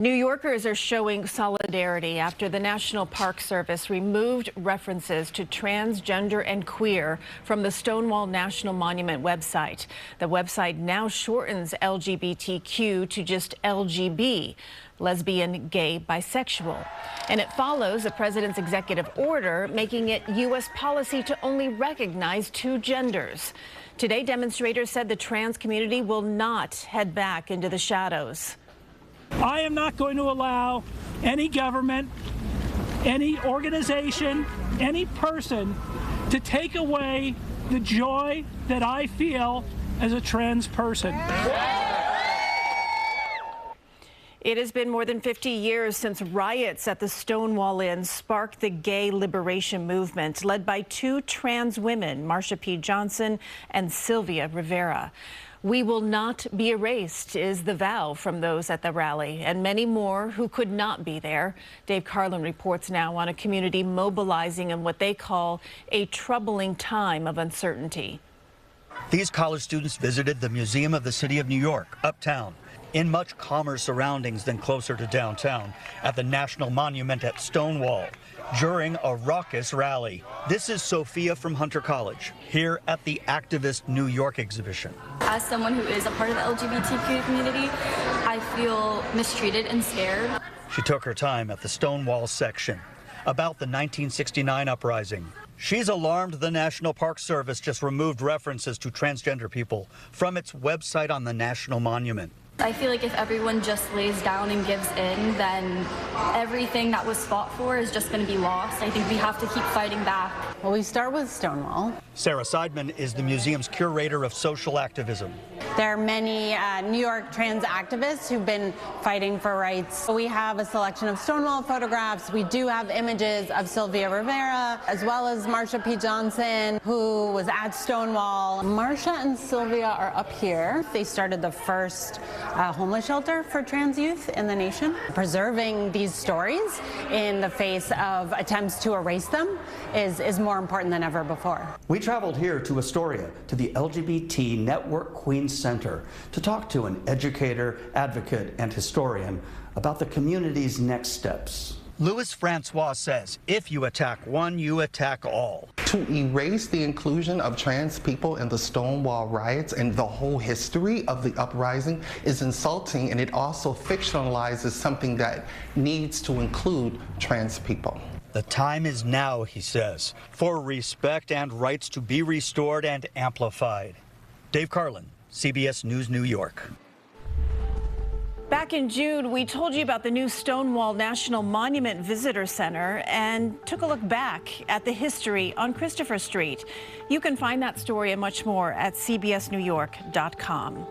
New Yorkers are showing solidarity after the National Park Service removed references to transgender and queer from the Stonewall National Monument website. The website now shortens LGBTQ to just LGB, lesbian, gay, bisexual. And it follows the president's executive order making it U.S. policy to only recognize two genders. Today, demonstrators said the trans community will not head back into the shadows. I am not going to allow any government, any organization, any person to take away the joy that I feel as a trans person. It has been more than 50 years since riots at the Stonewall Inn sparked the gay liberation movement, led by two trans women, Marsha P. Johnson and Sylvia Rivera. "We will not be erased" is the vow from those at the rally, and many more who could not be there. Dave Carlin reports now on a community mobilizing in what they call a troubling time of uncertainty. These college students visited the Museum of the City of New York, uptown, in much calmer surroundings than closer to downtown, at the National Monument at Stonewall, during a raucous rally. This is Sophia from Hunter College, here at the Activist New York exhibition. As someone who is a part of the LGBTQ community, I feel mistreated and scared. She took her time at the Stonewall section about the 1969 uprising. She's alarmed the National Park Service just removed references to transgender people from its website on the National Monument. I feel like if everyone just lays down and gives in, then everything that was fought for is just going to be lost. I think we have to keep fighting back. Well, we start with Stonewall. Sarah Seidman is the museum's curator of social activism. There are many New York trans activists who've been fighting for rights. We have a selection of Stonewall photographs. We do have images of Sylvia Rivera, as well as Marsha P. Johnson, who was at Stonewall. Marsha and Sylvia are up here. They started the first homeless shelter for trans youth in the nation. Preserving these stories in the face of attempts to erase them is more important than ever before. We traveled here to Astoria, to the LGBT Network Queens Center, to talk to an educator, advocate, and historian about the community's next steps. Louis Francois says, if you attack one, you attack all. To erase the inclusion of trans people in the Stonewall riots and the whole history of the uprising is insulting, and it also fictionalizes something that needs to include trans people. The time is now, he says, for respect and rights to be restored and amplified. Dave Carlin, CBS News, New York. Back in June, we told you about the new Stonewall National Monument Visitor Center and took a look back at the history on Christopher Street. You can find that story and much more at cbsnewyork.com.